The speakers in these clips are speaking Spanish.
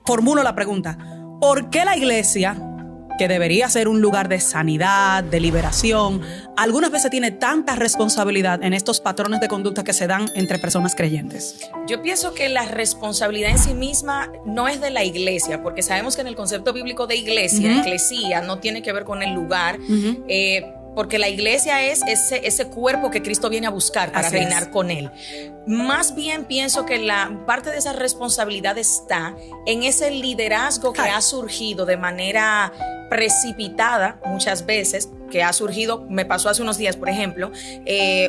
formulo la pregunta: ¿por qué la iglesia, que debería ser un lugar de sanidad, de liberación, algunas veces tiene tanta responsabilidad en estos patrones de conducta que se dan entre personas creyentes? Yo pienso que la responsabilidad en sí misma no es de la iglesia, porque sabemos que en el concepto bíblico de iglesia, eclesía, no tiene que ver con el lugar, porque la iglesia es ese cuerpo que Cristo viene a buscar para reinar con él. Más bien pienso que la parte de esa responsabilidad está en ese liderazgo que ha surgido de manera precipitada muchas veces, que ha surgido. Me pasó hace unos días, por ejemplo,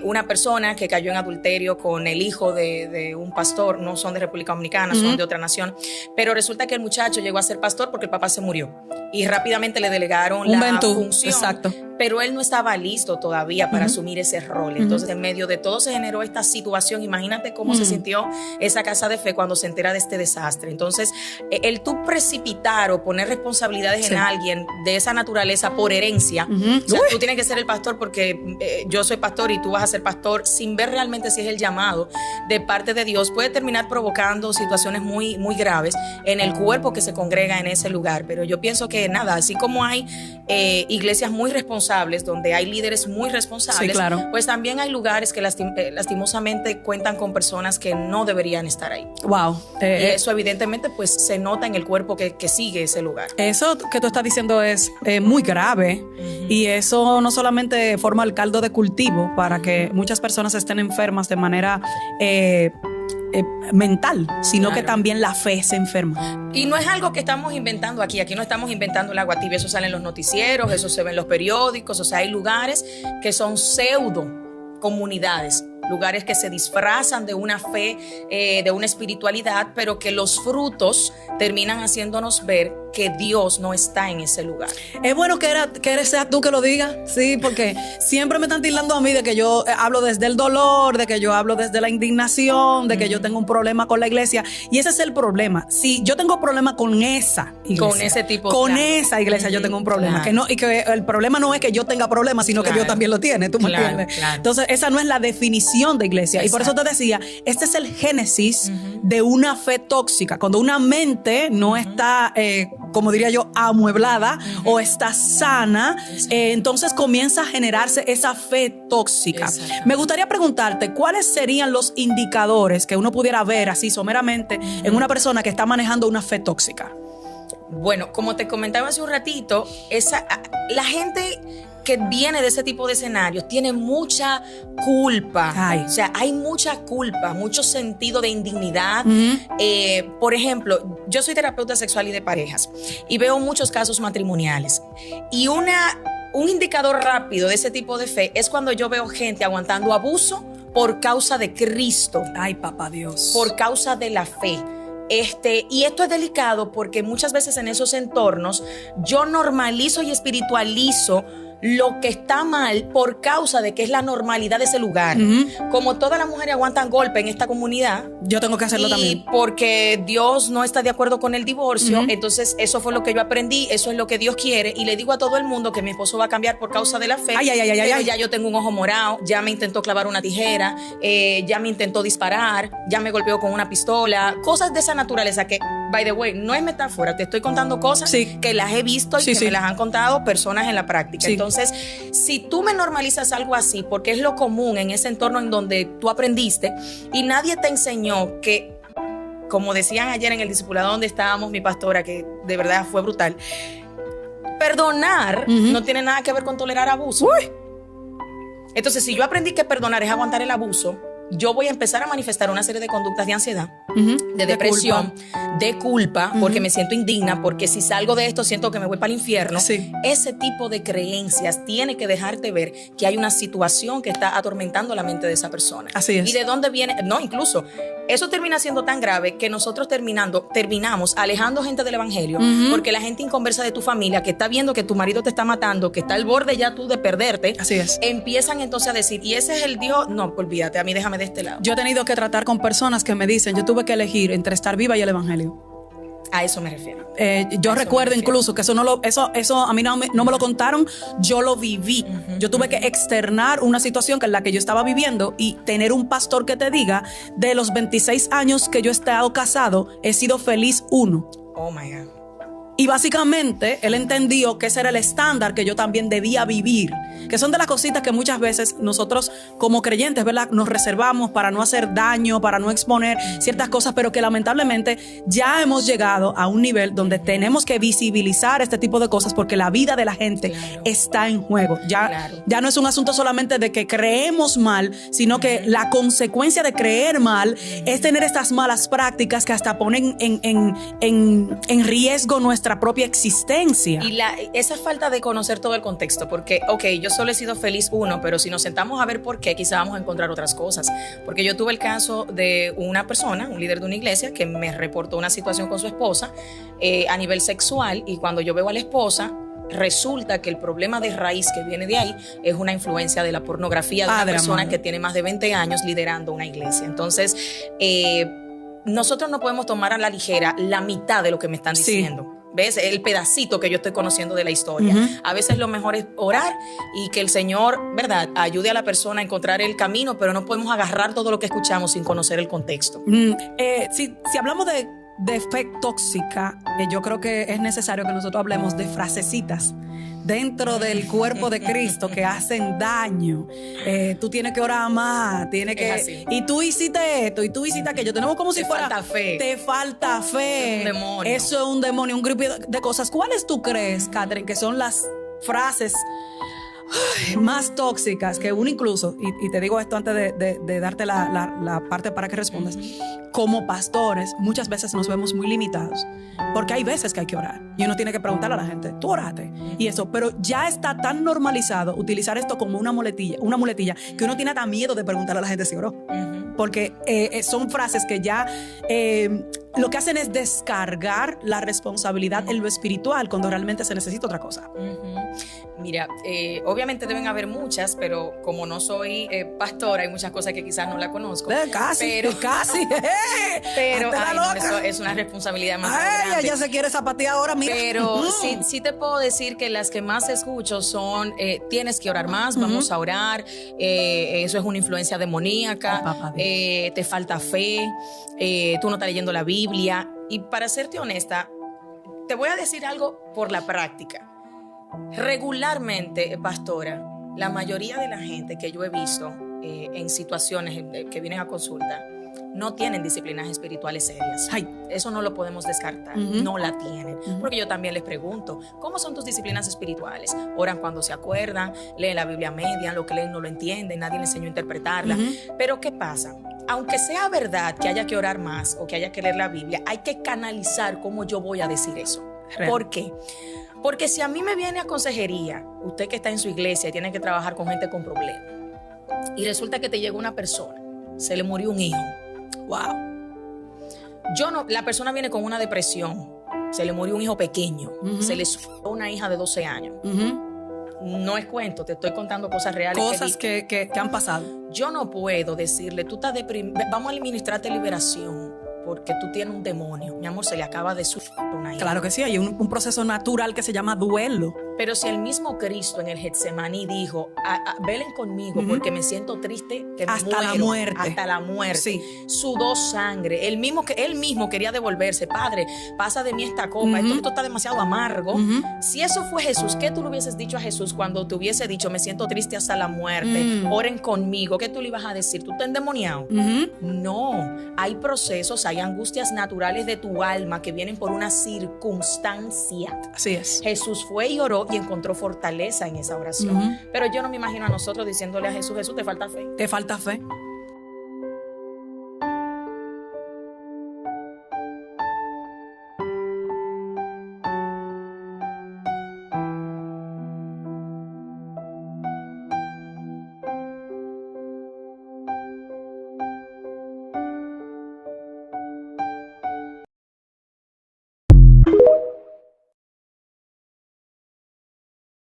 una persona que cayó en adulterio con el hijo de un pastor. No son de República Dominicana, son de otra nación, pero resulta que el muchacho llegó a ser pastor porque el papá se murió y rápidamente le delegaron la función. Exacto. Pero él no estaba listo todavía para asumir ese rol. Entonces, en medio de todo se generó esta situación. Imagínate cómo se sintió esa casa de fe cuando se entera de este desastre. Entonces, el tú precipitar o poner responsabilidades en alguien de esa naturaleza por herencia, o sea, tú tienes que ser el pastor porque yo soy pastor y tú vas a ser pastor, sin ver realmente si es el llamado de parte de Dios, puede terminar provocando situaciones muy, muy graves en el cuerpo que se congrega en ese lugar. Pero yo pienso que nada, así como hay iglesias muy responsables, donde hay líderes muy responsables, pues también hay lugares que lastimosamente cuentan con personas que no deberían estar ahí. Wow. Y eso evidentemente pues se nota en el cuerpo que sigue ese lugar. Eso que tú estás diciendo es muy grave, y eso no solamente forma el caldo de cultivo para que muchas personas estén enfermas de manera mental, sino que también la fe se enferma. Y no es algo que estamos inventando aquí no estamos inventando el agua tibia, eso sale en los noticieros, eso se ve en los periódicos. O sea, hay lugares que son pseudo comunidades, lugares que se disfrazan de una fe, de una espiritualidad, pero que los frutos terminan haciéndonos ver que Dios no está en ese lugar. Es bueno que seas tú que lo digas, sí, porque siempre me están tildando a mí de que yo hablo desde el dolor, de que yo hablo desde la indignación, de que yo tengo un problema con la iglesia, y ese es el problema. Si yo tengo problema con esa iglesia, con ese tipo, esa iglesia yo tengo un problema, y que el problema no es que yo tenga problemas, sino que Dios también lo tiene, ¿tú me entiendes? Entonces esa no es la definición de iglesia. Exacto. Y por eso te decía, este es el génesis de una fe tóxica, cuando una mente no está como diría yo, amueblada o está sana, entonces comienza a generarse esa fe tóxica. Me gustaría preguntarte, ¿cuáles serían los indicadores que uno pudiera ver así someramente en una persona que está manejando una fe tóxica? Bueno, como te comentaba hace un ratito, la gente que viene de ese tipo de escenarios tiene mucha culpa. O sea, hay mucha culpa, mucho sentido de indignidad. Por ejemplo, yo soy terapeuta sexual y de parejas y veo muchos casos matrimoniales. Y un indicador rápido de ese tipo de fe es cuando yo veo gente aguantando abuso por causa de Cristo. Ay, papá Dios. Por causa de la fe. Y esto es delicado porque muchas veces en esos entornos yo normalizo y espiritualizo lo que está mal por causa de que es la normalidad de ese lugar. Como todas las mujeres aguantan golpe en esta comunidad, yo tengo que hacerlo también. Porque Dios no está de acuerdo con el divorcio, entonces eso fue lo que yo aprendí, eso es lo que Dios quiere, y le digo a todo el mundo que mi esposo va a cambiar por causa de la fe. Pero ya yo tengo un ojo morado, ya me intentó clavar una tijera, ya me intentó disparar, ya me golpeó con una pistola, cosas de esa naturaleza que, by the way, no es metáfora, te estoy contando cosas que las he visto y que me las han contado personas en la práctica. Entonces, si tú me normalizas algo así, porque es lo común en ese entorno en donde tú aprendiste y nadie te enseñó que, como decían ayer en el discipulado donde estábamos, mi pastora, que de verdad fue brutal, perdonar no tiene nada que ver con tolerar abuso. Entonces, si yo aprendí que perdonar es aguantar el abuso, yo voy a empezar a manifestar una serie de conductas de ansiedad, de depresión, de culpa, porque me siento indigna, porque si salgo de esto siento que me voy para el infierno. Ese tipo de creencias tiene que dejarte ver que hay una situación que está atormentando la mente de esa persona. Así es. Y de dónde viene, no, incluso eso termina siendo tan grave que nosotros terminamos alejando gente del evangelio, porque la gente inconversa de tu familia, que está viendo que tu marido te está matando, que está al borde ya tú de perderte, empiezan entonces a decir, y ese es el Dios, no, olvídate, a mí déjame de este lado. Yo he tenido que tratar con personas que me dicen, yo tuve que elegir entre estar viva y el evangelio. A eso me refiero. Yo recuerdo incluso que eso a mí no me lo contaron, yo lo viví. Yo tuve que externar una situación en la que yo estaba viviendo y tener un pastor que te diga, de los 26 años que yo he estado casado, he sido feliz uno. Oh my God. Y básicamente él entendió que ese era el estándar que yo también debía vivir, que son de las cositas que muchas veces nosotros como creyentes, ¿verdad?, nos reservamos para no hacer daño, para no exponer ciertas cosas, pero que lamentablemente ya hemos llegado a un nivel donde tenemos que visibilizar este tipo de cosas porque la vida de la gente está en juego. Ya no es un asunto solamente de que creemos mal, sino que la consecuencia de creer mal es tener estas malas prácticas que hasta ponen en riesgo nuestra propia existencia. Y esa falta de conocer todo el contexto, porque, yo solo he sido feliz pero si nos sentamos a ver por qué, quizá vamos a encontrar otras cosas. Porque yo tuve el caso de una persona, un líder de una iglesia, que me reportó una situación con su esposa a nivel sexual, y cuando yo veo a la esposa, resulta que el problema de raíz que viene de ahí es una influencia de la pornografía de una persona que tiene más de 20 años liderando una iglesia. Entonces, nosotros no podemos tomar a la ligera la mitad de lo que me están diciendo. ¿Ves? El pedacito que yo estoy conociendo de la historia. A veces lo mejor es orar y que el Señor, ¿verdad?, ayude a la persona a encontrar el camino, pero no podemos agarrar todo lo que escuchamos sin conocer el contexto. Si hablamos de fe tóxica, yo creo que es necesario que nosotros hablemos de frasecitas dentro del cuerpo de Cristo que hacen daño. Tú tienes que orar más, y tú hiciste esto, y tú hiciste aquello. Tenemos como si fuera... Te falta fe. Es un demonio. Eso es un demonio, un grupo de cosas. ¿Cuáles tú crees, Catherine, que son las frases más tóxicas que uno incluso, y te digo esto antes de darte la parte para que respondas, como pastores muchas veces nos vemos muy limitados porque hay veces que hay que orar y uno tiene que preguntarle a la gente, tú oraste y eso, pero ya está tan normalizado utilizar esto como una muletilla que uno tiene hasta miedo de preguntarle a la gente si oró, porque son frases que ya lo que hacen es descargar la responsabilidad en lo espiritual cuando realmente se necesita otra cosa. Mira, obviamente deben haber muchas, pero como no soy pastora, hay muchas cosas que quizás no la conozco. Casi. Pero eso es una responsabilidad más grande. Ella se quiere zapatear ahora, mira. Pero sí te puedo decir que las que más escucho son tienes que orar más, vamos a orar, eso es una influencia demoníaca, te falta fe, tú no estás leyendo la Biblia. Y para serte honesta, te voy a decir algo por la práctica. Regularmente, pastora, la mayoría de la gente que yo he visto en situaciones que vienen a consulta no tienen disciplinas espirituales serias. Eso no lo podemos descartar. No la tienen. Porque yo también les pregunto, ¿cómo son tus disciplinas espirituales? Oran cuando se acuerdan, leen la Biblia media, lo que leen no lo entienden, nadie les enseñó a interpretarla. Pero ¿qué pasa? Aunque sea verdad que haya que orar más o que haya que leer la Biblia, hay que canalizar cómo yo voy a decir eso. ¿Por qué? Porque si a mí me viene a consejería, usted que está en su iglesia y tiene que trabajar con gente con problemas, y resulta que te llega una persona, se le murió un hijo, la persona viene con una depresión, se le murió un hijo pequeño, se le subió una hija de 12 años. No es cuento, te estoy contando cosas reales. Cosas que han pasado. Yo no puedo decirle, tú estás deprimido, vamos a administrarte liberación, porque tú tienes un demonio. Mi amor, se le acaba de subir una hija. Claro que sí, hay un proceso natural que se llama duelo. Pero si el mismo Cristo en el Getsemaní dijo, velen conmigo porque me siento triste que me hasta la muerte. Hasta la muerte. Sí. Sudó sangre. Él mismo quería devolverse. Padre, pasa de mí esta copa. Esto está demasiado amargo. Si eso fue Jesús, ¿qué tú le hubieses dicho a Jesús cuando te hubiese dicho, me siento triste hasta la muerte? Oren conmigo. ¿Qué tú le ibas a decir? ¿Tú estás endemoniado? No. Hay procesos, hay angustias naturales de tu alma que vienen por una circunstancia. Así es. Jesús fue y oró y encontró fortaleza en esa oración. Pero yo no me imagino a nosotros diciéndole a Jesús, te falta fe. Te falta fe.